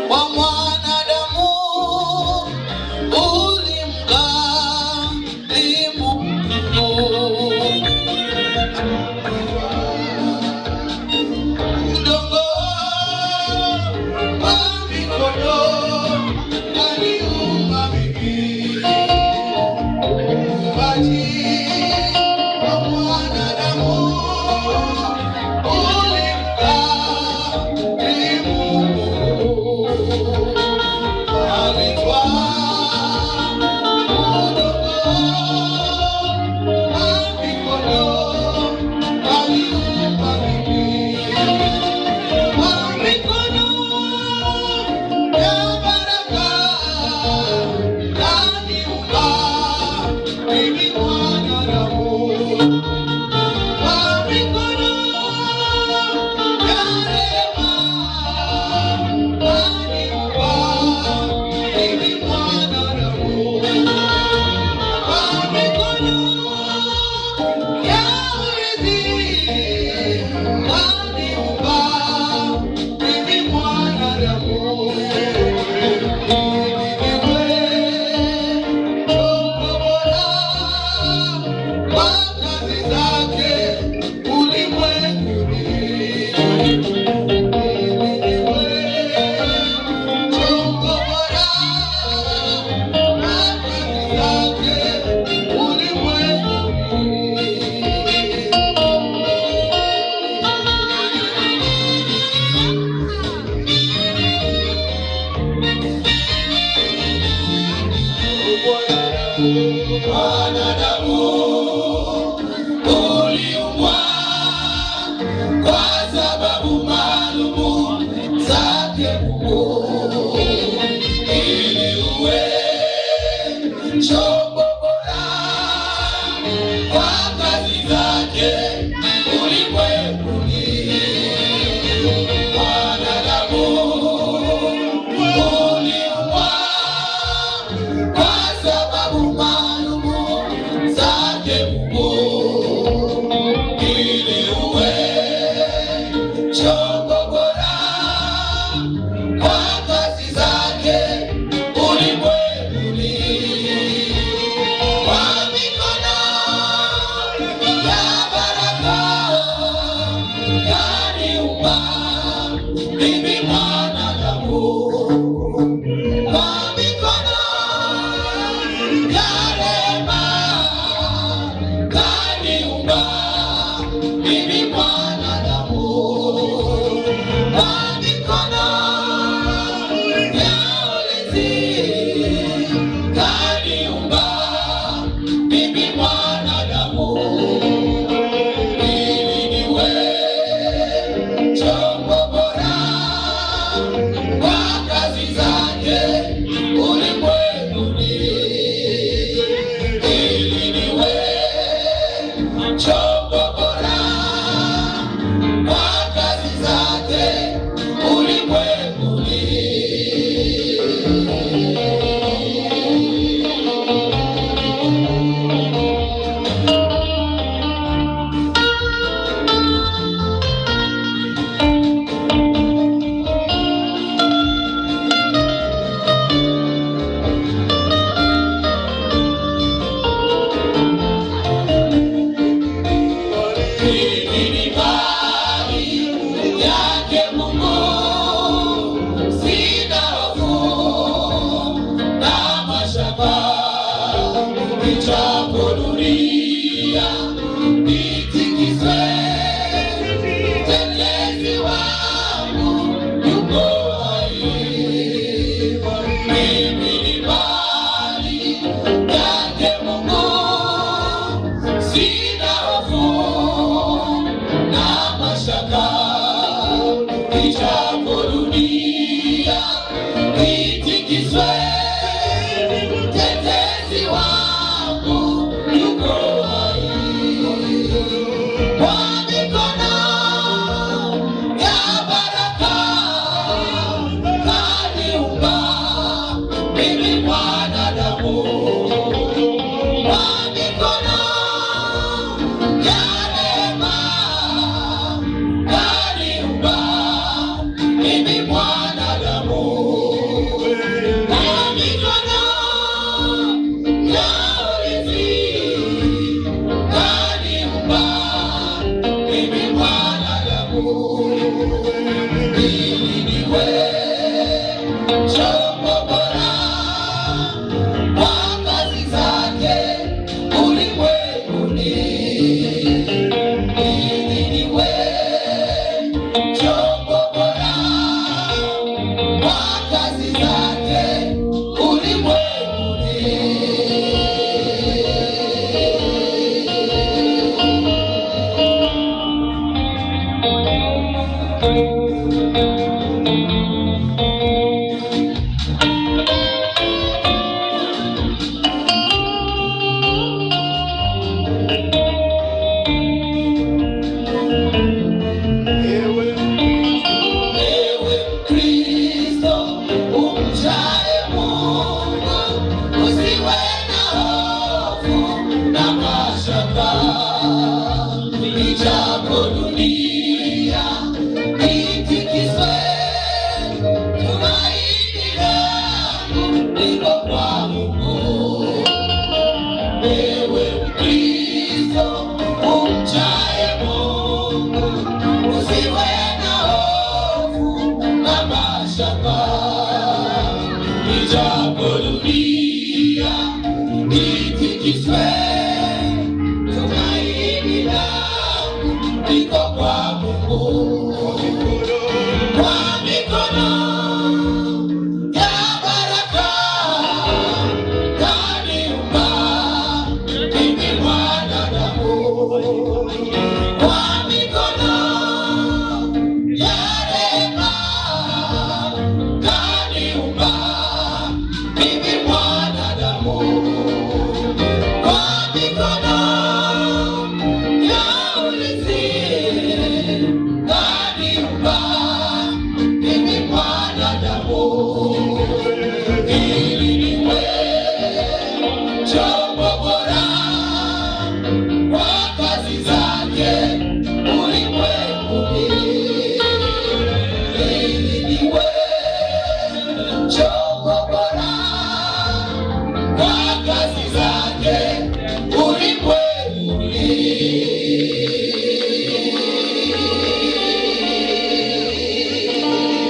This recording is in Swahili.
Kwa mwanadamu ulimgharimu mdogo wa mikono aliumba mimi maji. Kwa mwanadamu ulimgharimu alitwa mdogo wa mikono aliumba mimi kwa mikono ya baraka kaniumba mimi mwanadamu kwa mikono ya rehema kaniumba mimi mwanadamu kwa mikono ya urithi kaniumba mimi mwanadamu. Kwa kazi zake ulimwenguni, chombo bora kwa kazi zake ulimwenguni. Wanadamu uliumbwa kwa sababu maalumu zake Mungu, ili uwe chombo bora kwa kazi zake ulimwenguni. Wanadamu uliumbwa kwa sababu maalumu zake Mungu, ili uwe chombo bora kwa kazi zake ulimwenguni. Kwa mikono ya baraka kaniumba mimi mwanadamu, kwa mikono ya rehema kaniumba mimi mwanadamu, kwa mikono ya ulinzi kaniumba mimi mwanadamu, ili niwe chombo bora kwa kazi zake ulimwenguni, ili niwe chombo bora kwa kazi zake ulimwenguni. Mimi ni mali yake Mungu, sina hofu na mashaka, ijapo dunia itikiswe, mtetezi wangu yuko hai. Mimi ni mali yake Mungu, sina hofu na mashaka, ijapo dunia itikiswe, mtetezi wangu yuko hai. Kwa mikono ya baraka kaniumba mimi mwanadamu, kwa mikono ya rehema kaniumba ili niwe chombo bora kwa kazi zake ulimwenguni, ili niwe chombo bora kwa kazi zake ulimwenguni. Ijapo dunia itikiswe, tumaini langu liko kwa Mungu. Ewe Mkristo umchaye Mungu, usiwe na hofu na mashaka. Ijapo dunia itikiswe